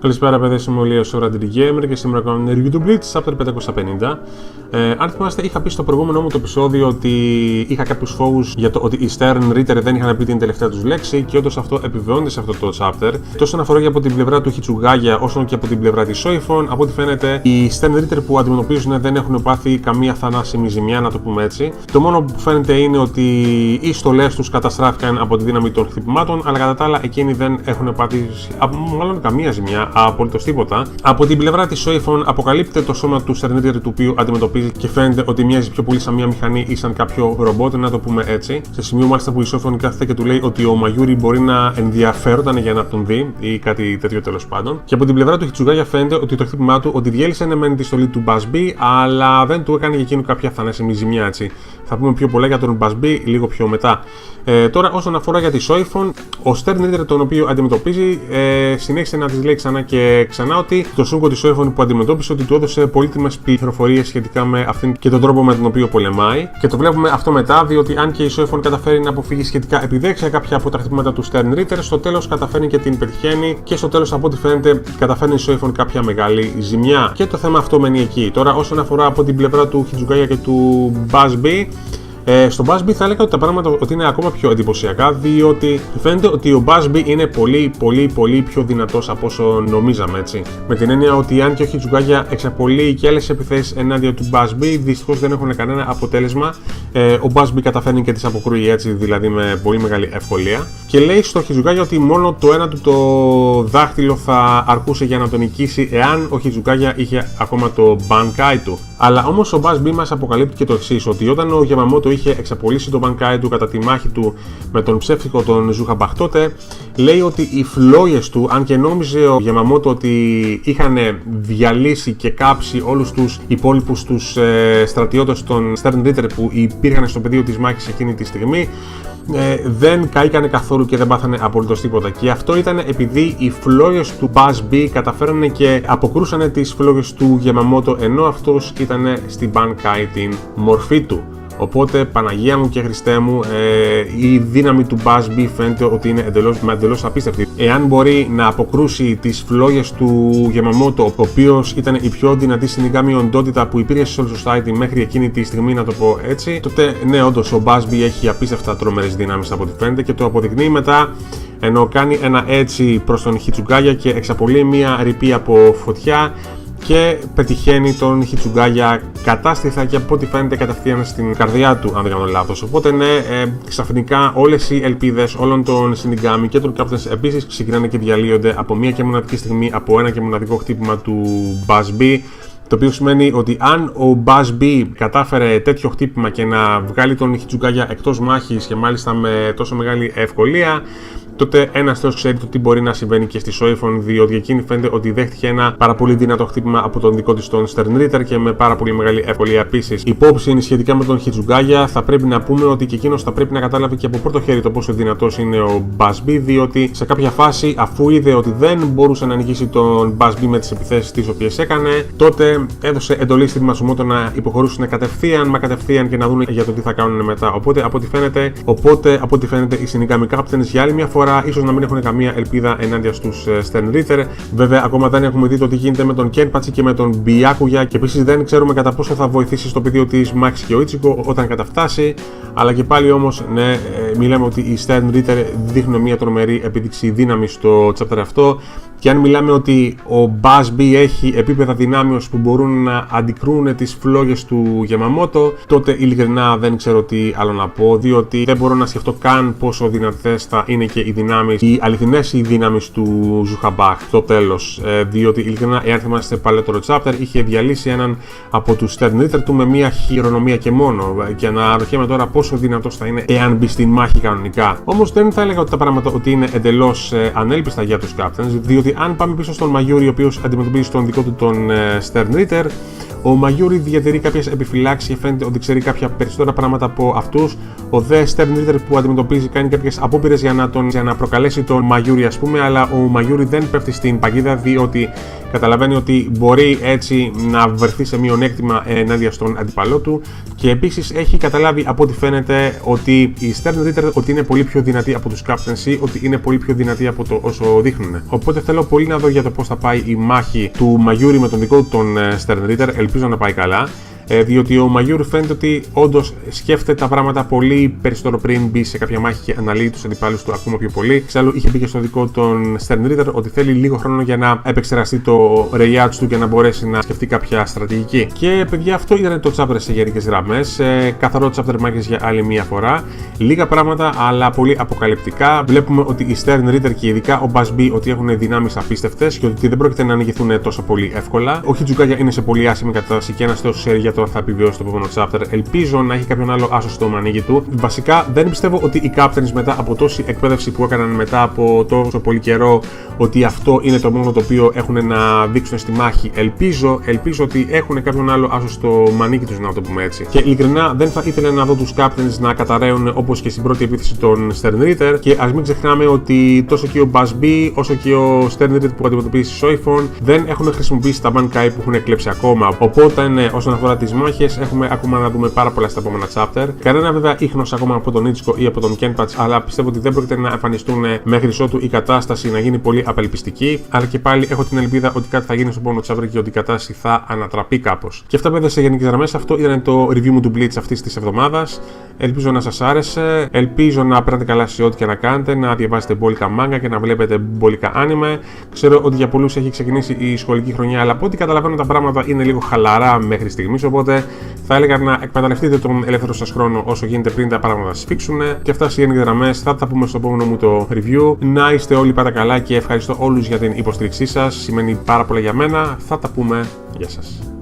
Καλησπέρα παιδιά, είμαι ο Λίος ο Radity Gamer και σήμερα κάνω ένα review του Blitz Chapter 550. Αν θυμάστε, είχα πει στο προηγούμενο μου το επεισόδιο ότι είχα κάποιους φόβους για το ότι οι Stern Ritter δεν είχαν πει την τελευταία τους λέξη και όντως αυτό επιβεβαιώνεται σε αυτό το chapter. Τόσο αφορά και από την πλευρά του Hitsugaya όσο και από την πλευρά της Soifon. Από ό,τι φαίνεται, οι Stern Ritter που αντιμετωπίζουν δεν έχουν πάθει καμία θανάσιμη ζημιά, να το πούμε έτσι. Το μόνο που φαίνεται είναι ότι οι στολές τους καταστράφηκαν από τη δύναμη των χτυπημάτων, αλλά κατά τα άλλα εκείνοι δεν έχουν πάθει μάλλον καμία ζημιά, απολύτως τίποτα. Από την πλευρά της Soifon αποκαλύπτεται το σώμα του Stern Ritter του οποίου αντιμετωπίζει και φαίνεται ότι μοιάζει πιο πολύ σαν μια μηχανή ή σαν κάποιο ρομπότ, να το πούμε έτσι. Σε σημείο μάλιστα που η Soifon κάθεται και του λέει ότι ο Mayuri μπορεί να ενδιαφέρονταν για να τον δει ή κάτι τέτοιο τέλος πάντων. Και από την πλευρά του Hitsugaya φαίνεται ότι το χτύπημά του ότι διέλυσε μεν τη στολή του Busby, αλλά δεν του έκανε για εκείνο κάποια θανάσιμη ζημιά έτσι. Θα πούμε πιο πολλά για τον Busby λίγο πιο μετά. Τώρα, όσον αφορά για τη Soifon, ο Stern Ritter τον οποίο αντιμετωπίζει συνέχισε να της λέει ξανά και ξανά ότι το σούγκο της Soifon που αντιμετώπισε ότι του έδωσε πολύτιμες πληροφορίες σχετικά με αυτήν και τον τρόπο με τον οποίο πολεμάει. Και το βλέπουμε αυτό μετά, διότι αν και η Soifon καταφέρει να αποφύγει σχετικά επιδέξια κάποια από τα χτυπήματα του Stern Ritter, στο τέλος καταφέρνει και την πετυχαίνει και στο τέλος, από ό,τι φαίνεται, καταφέρνει η Soifon κάποια μεγάλη ζημιά. Και το θέμα αυτό μένει εκεί. Τώρα, όσον αφορά από την πλευρά του Hitsugaya και του Busby. Στο Busby θα έλεγα ότι τα πράγματα ότι είναι ακόμα πιο εντυπωσιακά, διότι φαίνεται ότι ο Busby είναι πολύ πιο δυνατός από όσο νομίζαμε έτσι. Με την έννοια ότι αν και ο Hitsugaya εξαπολύει και άλλες επιθέσεις ενάντια του Busby, δυστυχώς δεν έχουν κανένα αποτέλεσμα. Ο Busby καταφέρνει και τις αποκρούει έτσι, δηλαδή με πολύ μεγάλη ευκολία. Και λέει στο Hitsugaya ότι μόνο το ένα του το δάχτυλο θα αρκούσε για να τον νικήσει εάν ο Hitsugaya είχε ακόμα το Bankai του. Αλλά όμως ο Busby μας αποκαλύπτει και το εξής, ότι όταν ο Yamamoto είχε εξαπολύσει τον Bankai του κατά τη μάχη του με τον ψεύτικο τον Zhuhabach τότε, λέει ότι οι φλόγες του, αν και νόμιζε ο Yamamoto ότι είχαν διαλύσει και κάψει όλους τους υπόλοιπους τους στρατιώτες των Stern Ritter που υπήρχαν στο πεδίο της μάχης εκείνη τη στιγμή, δεν καήκανε καθόλου και δεν πάθανε απολύτως τίποτα. Και αυτό ήταν επειδή οι φλόγες του Busby καταφέρανε και αποκρούσανε τις φλόγες του Yamamoto, ενώ αυτός ήταν στην Bankai την μορφή του. Οπότε, Παναγία μου και Χριστέ μου, η δύναμη του Busby φαίνεται ότι είναι εντελώς απίστευτη. Εάν μπορεί να αποκρούσει τις φλόγες του Yamamoto, ο οποίος ήταν η πιο δυνατή συνικάμη οντότητα που υπήρχε σε όλο το Society μέχρι εκείνη τη στιγμή, να το πω έτσι, τότε ναι, όντως ο Busby έχει απίστευτα τρομερές δυνάμεις από ό,τι φαίνεται και το αποδεικνύει μετά, ενώ κάνει ένα έτσι προς τον Hitsugaya και εξαπολύει μια ρηπή από φωτιά και πετυχαίνει τον Hitsugaya κατάστηθα και από ό,τι φαίνεται κατευθείαν στην καρδιά του, αν δεν κάνω λάθος. Οπότε ναι, ξαφνικά όλες οι ελπίδες όλων των Shinigami και των Captains επίσης ξεκινάνε και διαλύονται από μία και μοναδική στιγμή, από ένα και μοναδικό χτύπημα του Busby. Το οποίο σημαίνει ότι αν ο Busby κατάφερε τέτοιο χτύπημα και να βγάλει τον Hitsugaya εκτός μάχης και μάλιστα με τόσο μεγάλη ευκολία, τότε ένας θεός ξέρει το τι μπορεί να συμβαίνει και στη Soifon, διότι εκείνη φαίνεται ότι δέχτηκε ένα πάρα πολύ δυνατό χτύπημα από τον δικό της τον Stern Ritter και με πάρα πολύ μεγάλη ευκολία επίσης. Υπόψη είναι σχετικά με τον Hitsugaya, θα πρέπει να πούμε ότι και εκείνος θα πρέπει να κατάλαβε και από πρώτο χέρι το πόσο δυνατός είναι ο Busby, διότι σε κάποια φάση, αφού είδε ότι δεν μπορούσε να νικήσει τον Busby με τις επιθέσεις τις οποίες έκανε, τότε έδωσε εντολή στη Matsumoto να υποχωρήσουν κατευθείαν και να δουν για το τι θα κάνουν μετά. Οπότε, από ό,τι φαίνεται, οι Shinigami Captains για άλλη μια φορά ίσως να μην έχουν καμία ελπίδα ενάντια στους Stern Ritter. Βέβαια, ακόμα δεν έχουμε δει το τι γίνεται με τον Kenpachi και με τον Byakuya και επίσης δεν ξέρουμε κατά πόσο θα βοηθήσει στο πεδίο της μάχης και ο Ichigo όταν καταφτάσει. Αλλά και πάλι όμως, ναι, μιλάμε ότι οι Stern Ritter δείχνουν μια τρομερή επίδειξη δύναμη στο chapter αυτό. Και αν μιλάμε ότι ο Busby έχει επίπεδα δυνάμεως που μπορούν να αντικρούν τις φλόγες του Yamamoto, τότε ειλικρινά δεν ξέρω τι άλλο να πω, διότι δεν μπορώ να σκεφτώ καν πόσο δυνατές θα είναι και οι δυνάμεις, οι αληθινές οι δυνάμεις του Zhuhabach στο τέλος. Διότι ειλικρινά, εάν θυμάστε παλαιότερο chapter, είχε διαλύσει έναν από τους Stern Ritter του με μια χειρονομία και μόνο. Και αναρωτιέμαι τώρα πόσο δυνατός θα είναι εάν μπει στην μάχη κανονικά. Όμως δεν θα έλεγα ότι τα πράγματα ότι είναι εντελώς ανέλπιστα για τους Captains, διότι αν πάμε πίσω στον Mayuri, ο οποίος αντιμετωπίζει τον δικό του τον Stern Ritter, Ο Μαγιούρι διατηρεί κάποιες επιφυλάξεις και φαίνεται ότι ξέρει κάποια περισσότερα πράγματα από αυτούς. Ο The Stern Ritter που αντιμετωπίζει κάνει κάποιες απόπειρες για να προκαλέσει τον Μαγιούρι, ας πούμε, αλλά ο Μαγιούρι δεν πέφτει στην παγίδα, διότι καταλαβαίνει ότι μπορεί έτσι να βρεθεί σε μειονέκτημα ενάντια στον αντίπαλό του. Και επίσης έχει καταλάβει από ό,τι φαίνεται ότι η Stern Ritter ότι είναι πολύ πιο δυνατή από τους Captain Sea, ότι είναι πολύ πιο δυνατή από το όσο δείχνουν. Οπότε θέλω πολύ να δω για το πώς θα πάει η μάχη του Μαγιούρι με τον δικό του τον Stern Ritter. Ελπίζω να πάει καλά. Διότι ο Μαγιούρι φαίνεται ότι όντως σκέφτεται τα πράγματα πολύ περισσότερο πριν μπει σε κάποια μάχη και αναλύει τους αντιπάλους του ακόμα πιο πολύ. Εξάλλου, είχε πει και στο δικό τον Stern Ritter ότι θέλει λίγο χρόνο για να επεξεργαστεί το Rayouts του και να μπορέσει να σκεφτεί κάποια στρατηγική. Και παιδιά, αυτό ήταν το chapter σε γενικές γραμμές. Καθαρό chapter μάχης για άλλη μία φορά. Λίγα πράγματα, αλλά πολύ αποκαλυπτικά. Βλέπουμε ότι οι Stern Ritter και ειδικά ο Busby ότι έχουν δυνάμεις απίστευτες και ότι δεν πρόκειται να νικηθούν τόσο πολύ εύκολα. Ο Χιτζουκάγια είναι σε πολύ άσχημη κατάσταση και ένας τόσο για θα επιβιώσει το επόμενο chapter. Ελπίζω να έχει κάποιον άλλο άσο στο μανίκι του. Βασικά δεν πιστεύω ότι οι Captains μετά από τόση εκπαίδευση που έκαναν μετά από τόσο πολύ καιρό ότι αυτό είναι το μόνο το οποίο έχουν να δείξουν στη μάχη. Ελπίζω ότι έχουν κάποιον άλλο άσο στο μανίκι τους, να το πούμε έτσι. Και ειλικρινά δεν θα ήθελα να δω τους Captains να καταραίουν όπως και στην πρώτη επίθεση των Stern Ritter. Και ας μην ξεχνάμε ότι τόσο και ο Busby όσο και ο Stern Ritter που αντιμετωπίζει Soifon δεν έχουν χρησιμοποιήσει τα Bankai που έχουν κλέψει ακόμα. Οπότε όσον αφορά τις μάχες, έχουμε ακόμα να δούμε πάρα πολλά στα επόμενα chapter. Κανένα βέβαια ίχνος ακόμα από τον Ichigo ή από τον Kenpachi, αλλά πιστεύω ότι δεν πρόκειται να εμφανιστούν μέχρι ότου η κατάσταση να γίνει πολύ απελπιστική. Αλλά και πάλι έχω την ελπίδα ότι κάτι θα γίνει στο επόμενο chapter και ότι η κατάσταση θα ανατραπεί κάπως. Και αυτά βέβαια σε γενικές γραμμές. Αυτό ήταν το review μου του Bleach αυτής της εβδομάδας. Ελπίζω να σας άρεσε. Ελπίζω να περνάτε καλά σε ό,τι και να κάνετε, να διαβάζετε μπόλικα μάγκα και να βλέπετε μπόλικα anime. Ξέρω ότι για πολλούς έχει ξεκινήσει η σχολική χρονιά, αλλά από ό,τι καταλαβαίνω τα πράγματα είναι λίγο χαλαρά μέχρι στιγμής. Οπότε θα έλεγα να εκμεταλλευτείτε τον ελεύθερο σας χρόνο όσο γίνεται πριν τα πράγματα σας φίξουν. Και αυτά σε γενικές γραμμές. Θα τα πούμε στο επόμενο μου το review. Να είστε όλοι πάντα καλά και ευχαριστώ όλους για την υποστήριξή σας. Σημαίνει πάρα πολλά για μένα. Θα τα πούμε. Γεια σας.